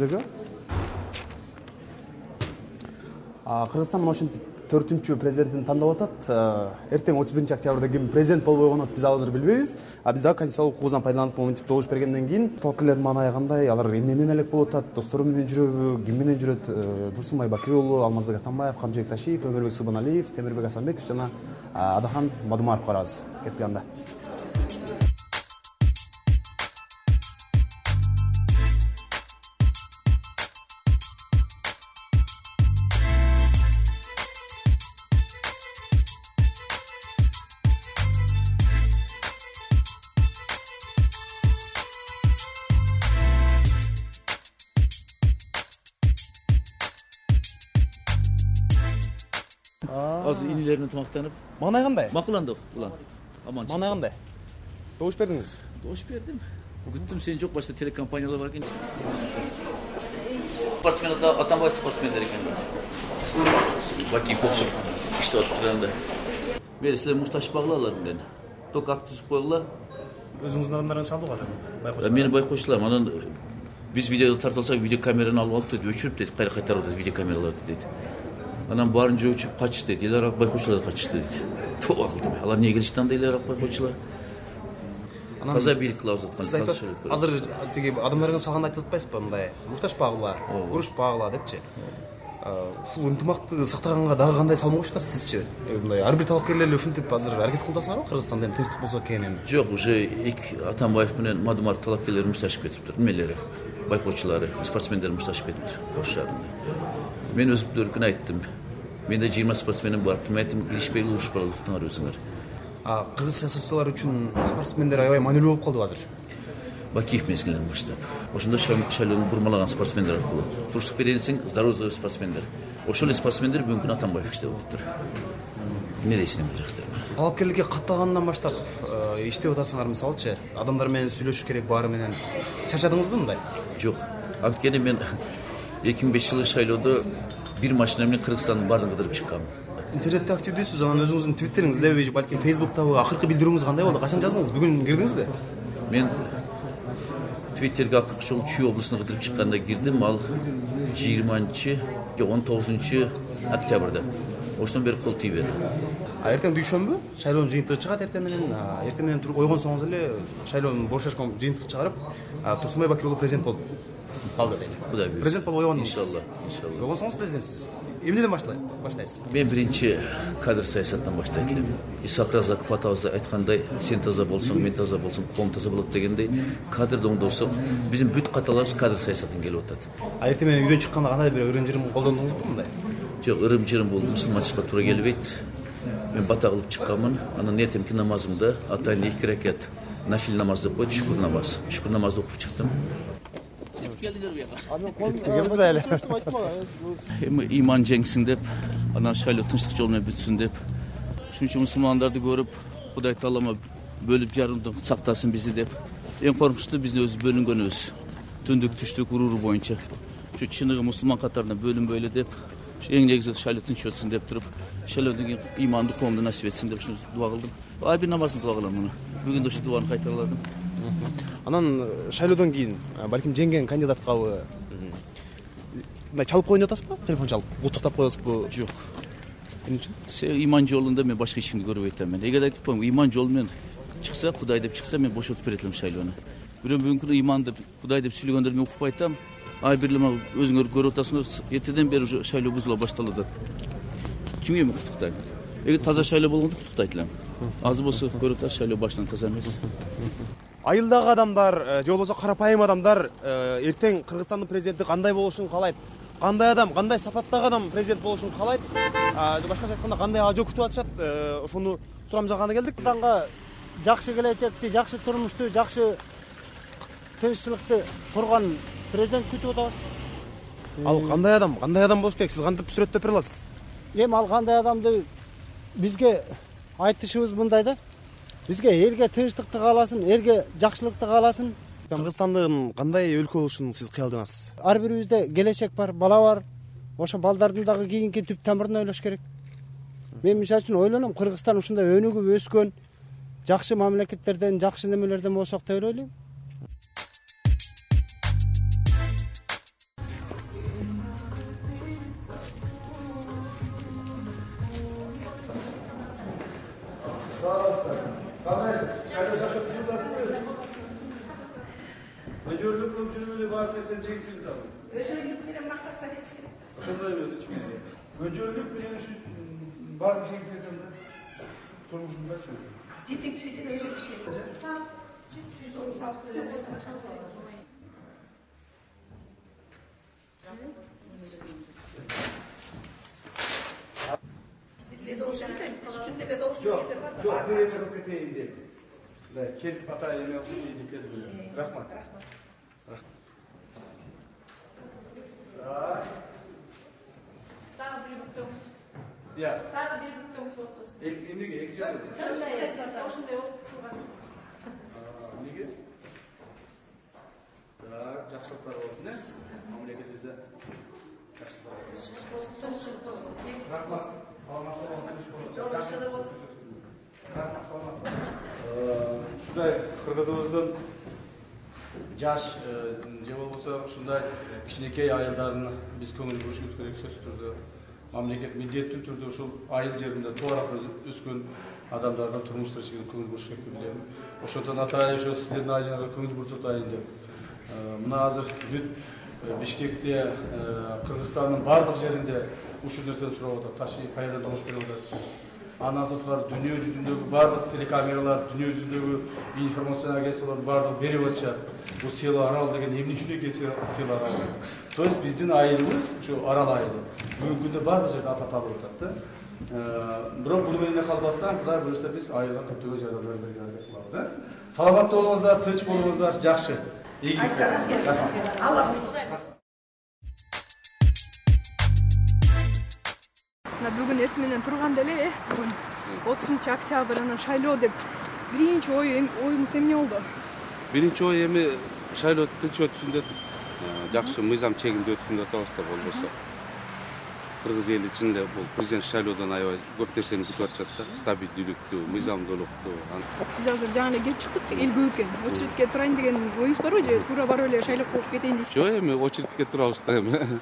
эфирдеги. Кыргызстан мына ушинтип 4-чү президентин тандап атат. Эртең 31 октябрда ким президент болбой койгонун биз азыр билбейбиз. Биз дагы конституциялык укугубуздан пайдаланып моментип добуш бергенден кийин талапкерлердин маанайы кандай, алар эмнеден элек болуп атат, достору менен жүрөбү, ким менен жүрөт? Турсунбай Бакир уулу, Алмазбек Атамбаев, Камжыбек Ташиев, Өмүрбек Субаналиев, Темирбек Асанбеков жана Адахан Мадумаров карабыз. Кеттик анда. Азыр инилеринен тамактанып. Маанай кандай? Макуланды улан. Аман. Маанай кандай? Добуш бердиңиз? Добуш бердим. Күттүм, сен жок, башка телекомпаниялар бар экен. Спортсмен Атамбаев спортсмендер экен. Баки боксер иштеп атырганда. Мен силер мушташпагылар менен. Ток актив койгула. Өзүңүздүн адамдарыңыз салды го азыр. Байкочлар. Мени байкочлар, анан биз видео тартылсак, видео камераны алып алып дейт, өчүрүп дейт, кайра кайтарып дейт, видео камераларды дейт. Анан баарын жөөчүп качты дейт. Эл аралык байкочлар качты дейт. Тоба кылдым. Алар эмне келишти анда эл аралык байкочлар? Таза бийлик кылабыз аткан. Азыр тиги адамдарыңыз салганда айтып атпайсызбы мындай? Мушташпагыла, урушпагыла депчи. Ушул ынтымакты сактаганга дагы кандай салым коштасыз сизчи? Мындай ар бир талапкерлер эле ушинтип азыр аракет кылдасыңарбы Кыргызстанда эми тынчтык болсо экен эми? Жок, уже Атамбаев менен Мадумаров талапкерлери мушташып кетиптир. Немелери? Байкочлары, спортсмендер мушташып кетиптир. Ош шаарында. Мен өзүмдөркүн айттым. Менде 20 спортсменим бар. Ким айттым, киришпей урушпалыктыңар өзүңөр. Кыргыз саясатчылар үчүн спортсмендер аябай маанилүү болуп калды азыр. Бакиев мезгилинен баштап. Ошондо шайлоону бурмалаган спортсмендер аркылуу. Турсук беренсиң, здоровый спортсмендер. Ошол эле спортсмендер бүгүнкү Атамбаев иштеп атыптыр. Эмне дейсиң бул жакта? Талапкерликке катталгандан баштап иштеп атасыңар, мисалычы, адамдар менен сүйлөшүш керек баары менен. Чарчадыңызбы мындай? Жок. Анткени мен 2005 жылы шайлоодо бир машина менен Кыргызстандын баарын кыдырып чыккам. Интернетте активдүүсүз, анан өзүңүздүн твиттериңизде, балким Facebooктагы акыркы билдирүүңүз кандай болду? Качан жаздыңыз? Бүгүн кирдиңизби? Мен Twitterге акыркы жолу Чүй облусуна кыдырып чыкканда кирдим, ал 19 октябрда. Ошондон бери кол тийбеди. Эртең дүйшөмбү? Шайлоонун жыйынтыгы чыгат эртең менен туруп ойгонсоңуз эле шайлоонун бошошкон жыйынтыгы чыгарып, Турсунбай Бакир уулу президент болуп калды дейт. Кудай буйрса. Президент болуп ойгондуңуз. Иншалла. Ойгонсоңуз президентсиз. Эмнеден баштайсыз? Мен биринчи кадр саясаттан баштайт элем. Исаак Разаков атабыз айткандай, сен таза болсоң, мен таза болсом, коом таза болот дегендей, кадрды оңдосок, биздин бүт каталарыбыз кадр саясаттан келип атат. Эртең менен үйдөн чыкканда кандай бир өрүм-жырым колдондуңузбу мындай? Жок, ырым-жырым бул мусулманчылыкка туура келбейт. Мен бата кылып чыкканмын. Анан эртеңки намазымда атайын 2 ракат нафил намаз деп койду, шүкүр намаз. Шүкүр намазды окуп чыктым. Эми иман жеңсин деп, анан шайлоо тынчтык жол менен бүтсүн деп, ушун үчүн мусулмандарды көрүп, Кудай Таалама бөлүп жарымды сактасын бизди деп. Эң коркунучтуу биздин өз бөлүнгөнүбүз. Түндүк түштүк уруру боюнча. Ушу чыныгы мусулман катарына бөлүнбөйлү деп, эң негизи шайлоо тынч өтсүн деп туруп, шайлоодон кийин иманды коомду насип этсин деп ушуну дуа кылдым. Ай бир намазды дуа кылам муну. Бүгүн да ушу дуаны кайталадым. Анан шайлоодон кийин балким жеңген кандидаткабы мындай чалып коеюн деп атасызбы? Телефон чалып, куттуктап коесузбу? Жок. Эмне үчүн? Иман жолунда мен башка эч кимди көрбөй атам мен. Эгер айтып коем, иман жолу менен чыкса, Кудай деп чыкса, мен бошотуп берет элем шайлоону. Бирөө бүгүнкү иман деп, Кудай деп сүйлөгөндөрдү мен укпай атам. Ай бирле өзүңөр көрүп атасыңар, эртеден бери уже шайлоо бузула башталды. Кимге мен куттуктайм? Эгер таза шайлоо болгондо куттуктайт элем. Азыр болсо көрүп атасыз, шайлоо башынан таза эмес. Айылдагы адамдар, же болбосо карапайым адамдар эртең Кыргызстандын президенти кандай болушун каалайт? Кандай адам, кандай сапаттагы адам президент болушун каалайт? Башкача айтканда кандай ажоо күтүп атышат? Ошону сурамжаганы келдик. Кыргызстанга жакшы келечекти, жакшы турмушту, жакшы тынччылыкты курган президент күтүп атабыз. Ал кандай адам болуш керек? Сиз кантип сүрөттөп бере аласыз? Эми ал кандай адамды бизге айтышыбыз мындай да. Бизге элге тынчтыкты кааласын, элге жакшылыкты кааласын. Кыргызстандын кандай өлкө болушун сиз кыялдаңыз? Ар бирибизде келечек бар, бала бар. Ошо балдардын дагы кийинки түп тамырын ойлош керек. Мен мисалы үчүн ойлоном, Кыргызстан ушундай өнүгүп өскөн, жакшы мамлекеттерден, жакшы немелерден болсок деп ойлойм. Sen çeksin tamam. Özürlük bilen maksatlar yetişkin. Ошондой эмес эч кимде. Көчөлүк менен ушу баардык чексем да турмушундачы. Жетекчиликтин өзү иштейт. Жок, бир эме кылып кетейин деп. Да, келип атайын эме кылып кетип. Рахмат. Дагы бир бүктөңүз. Я. Дагы бир бүктөңүз отуз. Эмнеге эки жыл? Ошондой окуп турган. Неге? Так, жакшылыктар болсун, э? Мамлекетибизде жакшылыктар болсун. Рахмат. Саламатчылык болсун. Жолдошчулук болсун. Рахмат, саламат. Ушундай кыргызыбыздын жаш же болбосо ушундай кичинекей айылдарын биз көңүл бурушубуз керек сөзсүз түрдө. Мамлекет милдеттүү түрдө ушул айыл жеринде тоо аркылуу өскөн адамдардын турмуш тиричилигине көңүл буруш керек деп билем. Ошондон атайын ошо сиздердин айылыңарга көңүл буртуп атайын деп. Мына азыр бүт Бишкекте, Кыргызстандын бардык жеринде ушул нерсени сурап атат. Таши кайрадан добуш берип атат. Андан сырткары дүйнө жүзүндөгү бардык телекамералар, дүйнө жүзүндөгү информацион агентстволор бардык берип атышат. Бул села арал деген эмне үчүн экен села арал? То есть биздин айылыбыз ушу арал айылы. Бүгүнкү күндө бардык жерде аталып атат да. Бирок бул менен калбастан Кудай буюрса биз айылга көптөгөн жардамдар берүүгө аракет кылабыз. Саламаттуу болуңуздар, тынч болуңуздар, жакшы. Бүгүн эртең менен турганда эле бүгүн 30 октябрь анан шайлоо деп биринчи оюңуз эмне болду? Биринчи ой эми шайлоо тынч өтсүн деп, жакшы мыйзам чегинде өтсүн деп атабыз да болбосо. Кыргыз эли ичинде бул президент шайлоодон аябай көп нерсени күтүп атышат да, стабилдүүлүктү, мыйзамдуулукту. Биз азыр жаңы эле кирип чыктык, эл көп экен. Очередке турайын деген оюңуз барбы же туура барып эле шайлоо кылып кетейин дейсизби? Жок, эми очередке турабыз да эми.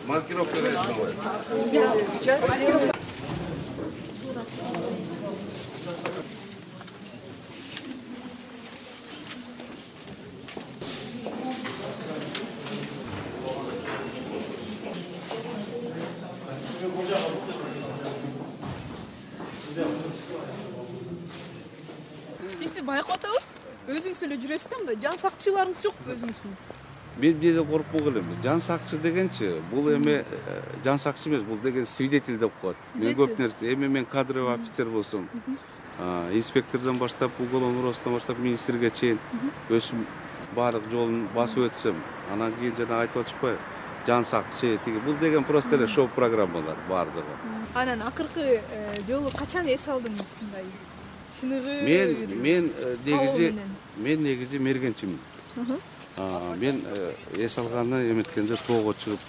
Маркировка. Сейчас. Сизди байкап атабыз. Өзүңүз эле жүрөсүз да, мындай жан сакчыларыңыз жокпу өзүңүздүн? Мен бизде коркпогул эми. Жан сакчы дегенчи, бул эми жан сакчы эмес, бул деген свидетель деп коет. Мен көп нерсе, эми мен кадровый офицер болсом, инспектордон баштап, уголовный розысктан баштап министрге чейин өзүм баардык жолун басып өтсөм, анан кийин жана айтып атышпайбы? Жан сакчы тиги. Бул деген просто эле шоу программалар баардыгы. Анан акыркы жолу качан эс алдыңыз мындай? Чыныгы мен негизи мергенчимин. Мен эс алганы эметкенде тоого чыгып,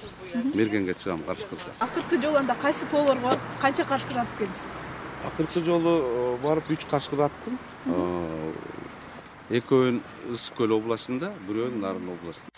Мергенге чыгам Кашкырда. Акыркы жолу анда кайсы тоолорго канча кашкыр атып келдиз? Акыркы жолу барып 3 кашкыр аттым. Экөөнүн Ысык көл областында, бирөөнүн Нарын областында.